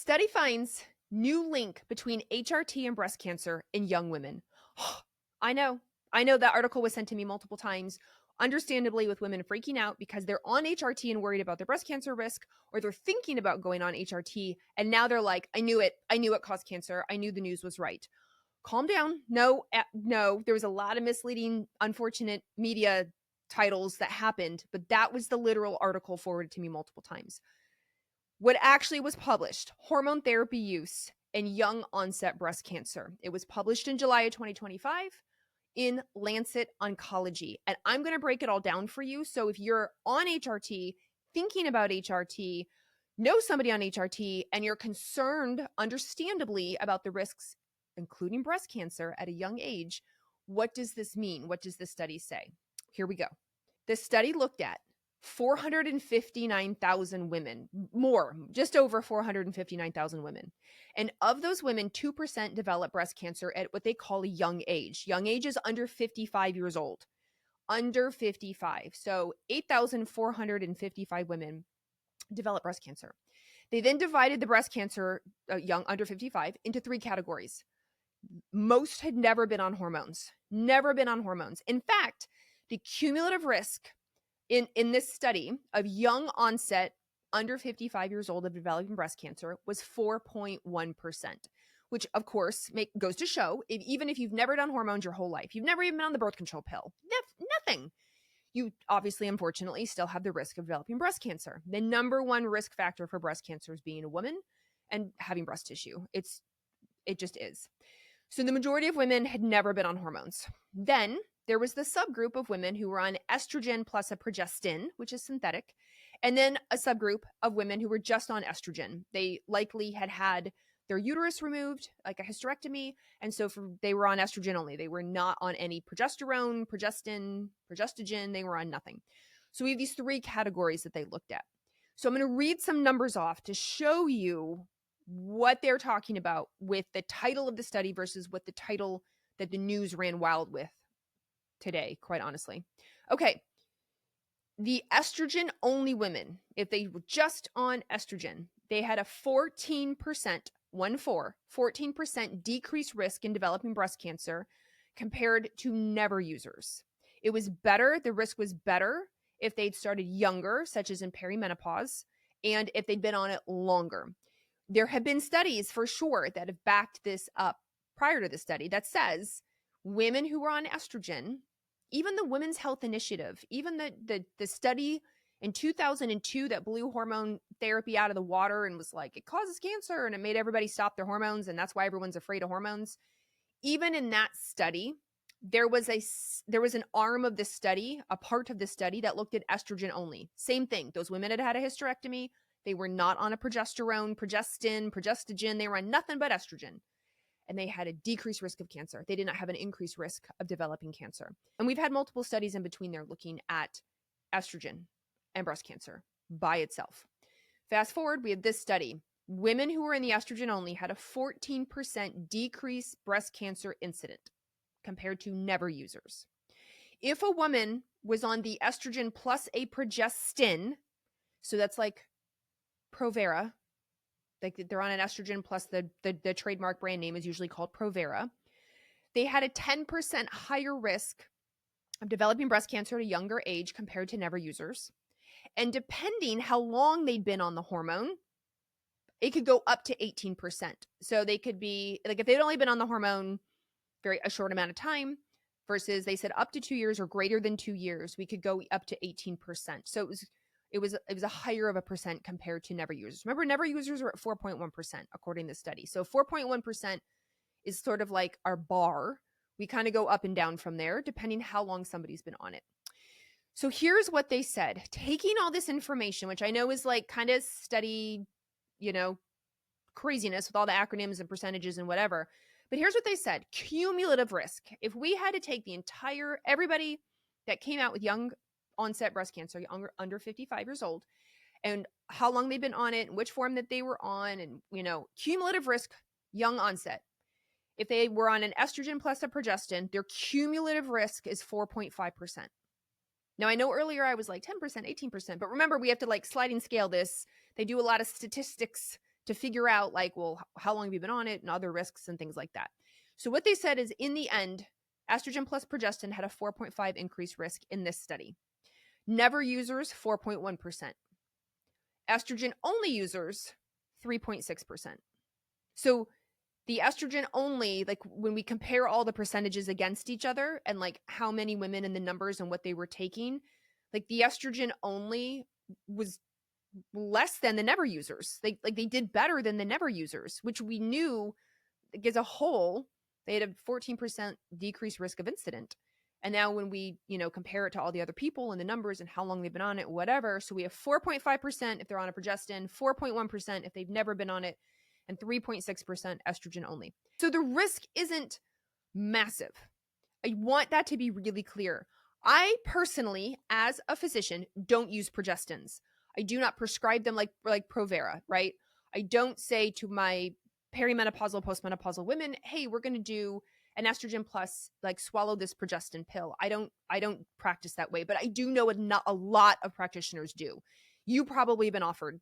Study finds new link between HRT and breast cancer in young women. I know. I know that article was sent to me multiple times, understandably, with women freaking out because they're on HRT and worried about their breast cancer risk, or they're thinking about going on HRT. And now they're like, I knew it. I knew it caused cancer. I knew the news was right. Calm down. No, there was a lot of misleading, unfortunate media titles that happened, but that was the literal article forwarded to me multiple times. What actually was published, hormone therapy use in young onset breast cancer. It was published in July of 2025 in Lancet Oncology. And I'm going to break it all down for you. So if you're on HRT, thinking about HRT, know somebody on HRT, and you're concerned, understandably, about the risks, including breast cancer at a young age, what does this mean? What does the study say? Here we go. The study looked at 459,000 women, just over 459,000 women. And of those women, 2% develop breast cancer at what they call a young age. Young age is under 55 years old. Under 55. So 8,455 women develop breast cancer. They then divided the breast cancer, young under 55, into 3 categories. Most had never been on hormones. Never been on hormones. In fact, the cumulative risk in this study of young onset under 55 years old of developing breast cancer was 4.1%, which of course goes to show even if you've never done hormones your whole life, you've never even been on the birth control pill, nothing, you obviously, unfortunately, still have the risk of developing breast cancer. The number one risk factor for breast cancer is being a woman and having breast tissue. It just is. So the majority of women had never been on hormones. Then there was the subgroup of women who were on estrogen plus a progestin, which is synthetic, and then a subgroup of women who were just on estrogen. They likely had their uterus removed, like a hysterectomy, and so they were on estrogen only. They were not on any progesterone, progestin, progestogen. They were on nothing. So we have these 3 categories that they looked at. So I'm going to read some numbers off to show you what they're talking about with the title of the study versus what the title that the news ran wild with today, quite honestly. Okay. The estrogen only women, if they were just on estrogen, they had a 14% decreased risk in developing breast cancer compared to never users. It was better. The risk was better if they'd started younger, such as in perimenopause, and if they'd been on it longer. There have been studies for sure that have backed this up prior to the study that says women who were on estrogen, even the Women's Health Initiative, even the study in 2002 that blew hormone therapy out of the water and was like, it causes cancer, and it made everybody stop their hormones, and that's why everyone's afraid of hormones. Even in that study, there was an arm of the study, a part of the study that looked at estrogen only. Same thing. Those women had had a hysterectomy. They were not on a progesterone, progestin, progestogen. They were on nothing but estrogen. And they had a decreased risk of cancer. They did not have an increased risk of developing cancer. And we've had multiple studies in between there looking at estrogen and breast cancer by itself. Fast forward, we have this study. Women who were in the estrogen only had a 14% decreased breast cancer incident compared to never users. If a woman was on the estrogen plus a progestin, so that's like Provera, like they're on an estrogen plus the trademark brand name is usually called Provera, they had a 10% higher risk of developing breast cancer at a younger age compared to never users. And depending how long they'd been on the hormone, it could go up to 18%. So they could be, like if they'd only been on the hormone a short amount of time versus they said up to 2 years or greater than 2 years, we could go up to 18%. So it was a higher of a percent compared to never users. Remember, never users were at 4.1% according to the study. So 4.1% is sort of like our bar. We kind of go up and down from there depending how long somebody's been on it. So here's what they said. Taking all this information, which I know is like kind of study, craziness with all the acronyms and percentages and whatever. But here's what they said. Cumulative risk. If we had to take everybody that came out with young onset breast cancer, under 55 years old, and how long they've been on it and which form that they were on, and, cumulative risk, young onset. If they were on an estrogen plus a progestin, their cumulative risk is 4.5%. Now, I know earlier I was like 10%, 18%, but remember, we have to like sliding scale this. They do a lot of statistics to figure out like, well, how long have you been on it and other risks and things like that. So what they said is in the end, estrogen plus progestin had a 4.5 increased risk in this study. Never users, 4.1%. Estrogen only users, 3.6%. So the estrogen only, like when we compare all the percentages against each other and like how many women and the numbers and what they were taking, like the estrogen only was less than the never users. They did better than the never users, which we knew like, as a whole, they had a 14% decreased risk of incident. And now when we, compare it to all the other people and the numbers and how long they've been on it, whatever. So we have 4.5% if they're on a progestin, 4.1% if they've never been on it, and 3.6% estrogen only. So the risk isn't massive. I want that to be really clear. I personally, as a physician, don't use progestins. I do not prescribe them like Provera, right? I don't say to my perimenopausal, postmenopausal women, hey, we're going to do an estrogen plus, like swallow this progestin pill. I don't practice that way, but I do know a lot of practitioners do. You probably have been offered.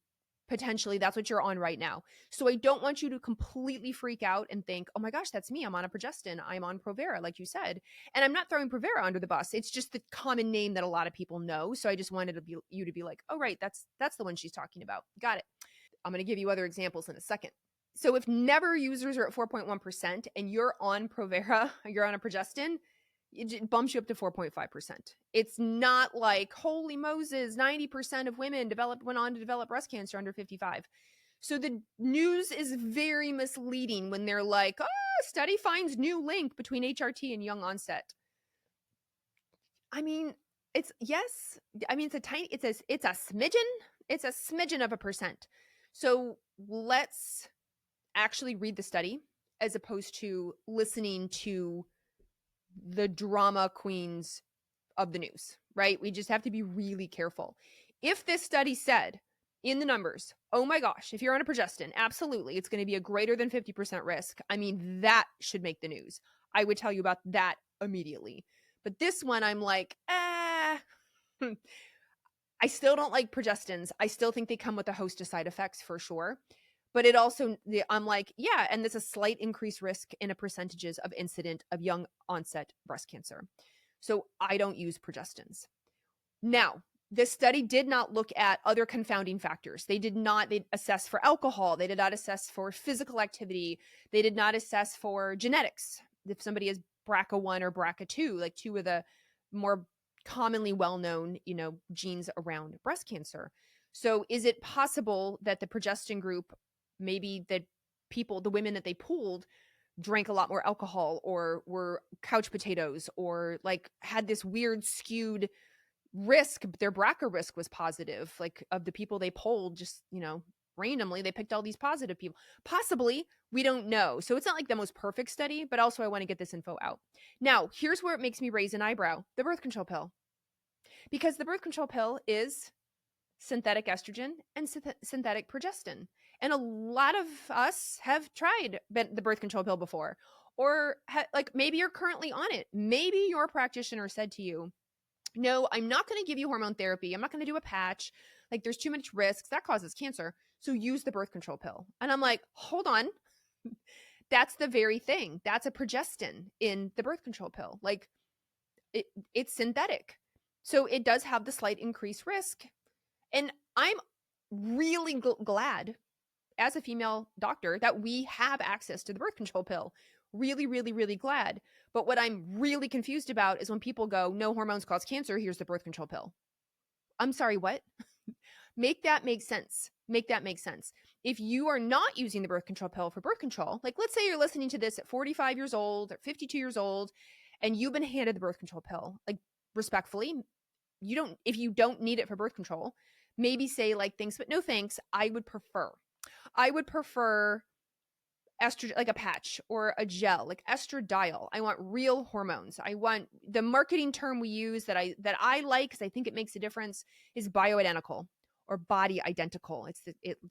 Potentially, that's what you're on right now. So I don't want you to completely freak out and think, oh my gosh, that's me. I'm on a progestin. I'm on Provera, like you said. And I'm not throwing Provera under the bus. It's just the common name that a lot of people know. So I just wanted you to be like, oh, right, that's the one she's talking about. Got it. I'm going to give you other examples in a second. So if never users are at 4.1% and you're on Provera, you're on a progestin, it bumps you up to 4.5%. It's not like, holy Moses, 90% of women went on to develop breast cancer under 55. So the news is very misleading when they're like, study finds new link between HRT and young onset. I mean, it's a smidgen of a percent. So let's actually read the study as opposed to listening to the drama queens of the news, right? We just have to be really careful. If this study said in the numbers, oh my gosh, if you're on a progestin, absolutely, it's going to be a greater than 50% risk. I mean, that should make the news. I would tell you about that immediately. But this one, I'm like, I still don't like progestins. I still think they come with a host of side effects for sure. But it also, I'm like, yeah, and there's a slight increased risk in a percentages of incident of young onset breast cancer. So I don't use progestins. Now, this study did not look at other confounding factors. They assess for alcohol. They did not assess for physical activity. They did not assess for genetics. If somebody is BRCA1 or BRCA2, like two of the more commonly well-known, genes around breast cancer. So is it possible that the progestin group, maybe the women that they pooled drank a lot more alcohol or were couch potatoes or like had this weird skewed risk, their BRCA risk was positive, like of the people they polled, just, randomly, they picked all these positive people. Possibly, we don't know. So it's not like the most perfect study, but also I want to get this info out. Now, here's where it makes me raise an eyebrow, the birth control pill. Because the birth control pill is synthetic estrogen and synthetic progestin. And a lot of us have tried the birth control pill before, or like maybe you're currently on it. Maybe your practitioner said to you, no, I'm not going to give you hormone therapy. I'm not going to do a patch. Like there's too much risks. That causes cancer. So use the birth control pill. And I'm like, hold on. That's the very thing. That's a progestin in the birth control pill. Like it's synthetic. So it does have the slight increased risk. And I'm really glad as a female doctor that we have access to the birth control pill. Really, really, really glad. But what I'm really confused about is when people go, no hormones cause cancer, here's the birth control pill. I'm sorry, what? Make that make sense. Make that make sense. If you are not using the birth control pill for birth control, like let's say you're listening to this at 45 years old or 52 years old, and you've been handed the birth control pill, like respectfully, if you don't need it for birth control, maybe say like thanks, but no thanks. I would prefer estrogen, like a patch or a gel, like estradiol. I want real hormones. I want the marketing term we use that I like because I think it makes a difference is bioidentical or body identical. It's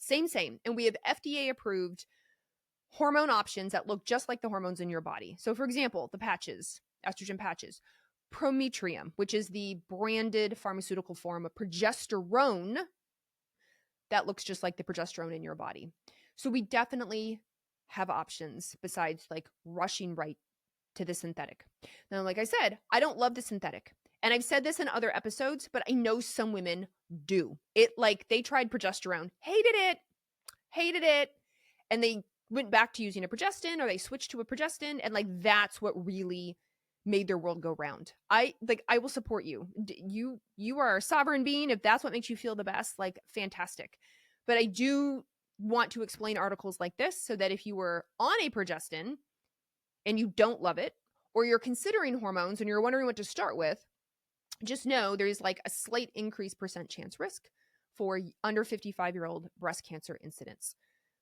same. And we have FDA approved hormone options that look just like the hormones in your body. So for example, the patches, estrogen patches, Prometrium, which is the branded pharmaceutical form of progesterone that looks just like the progesterone in your body. So we definitely have options besides like rushing right to the synthetic. Now, like I said, I don't love the synthetic. And I've said this in other episodes, but I know some women do. It like they tried progesterone, hated it, and they went back to using a progestin or they switched to a progestin, and like that's what really made their world go round. I will support you. You are a sovereign being. If that's what makes you feel the best, like fantastic. But I do want to explain articles like this so that if you were on a progestin and you don't love it, or you're considering hormones and you're wondering what to start with, just know there's like a slight increased percent chance risk for under 55-year-old breast cancer incidence.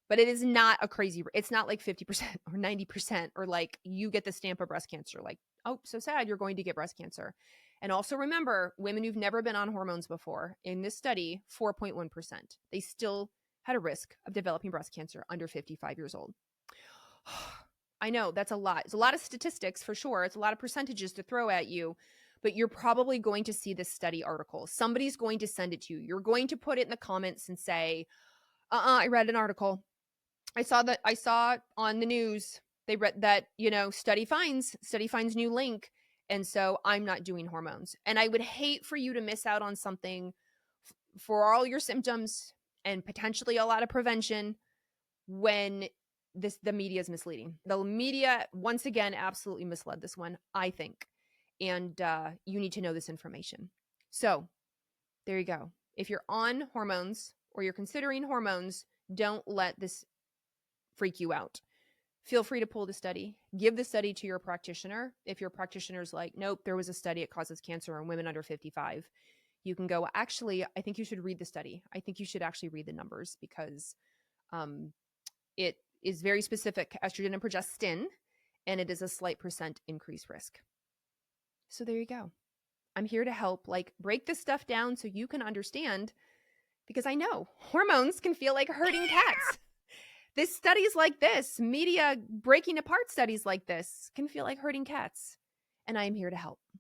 But it is not a crazy, it's not like 50% or 90% or like you get the stamp of breast cancer. Like, oh, so sad, you're going to get breast cancer. And also remember, women who've never been on hormones before, in this study, 4.1%, they still had a risk of developing breast cancer under 55 years old. I know that's a lot. It's a lot of statistics for sure. It's a lot of percentages to throw at you, but you're probably going to see this study article. Somebody's going to send it to you. You're going to put it in the comments and say, I read an article. I saw on the news, they read that, study finds new link. And so I'm not doing hormones. And I would hate for you to miss out on something for all your symptoms and potentially a lot of prevention when the media is misleading. The media, once again, absolutely misled this one, I think. And you need to know this information. So there you go. If you're on hormones or you're considering hormones, don't let this freak you out. Feel free to pull the study. Give the study to your practitioner. If your practitioner's like, nope, there was a study, it causes cancer in women under 55, you can go, actually, I think you should read the study. I think you should actually read the numbers because it is very specific to estrogen and progestin, and it is a slight percent increased risk. So there you go. I'm here to help break this stuff down so you can understand, because I know hormones can feel like herding cats. This studies like this, media breaking apart studies like this can feel like herding cats. And I'm here to help.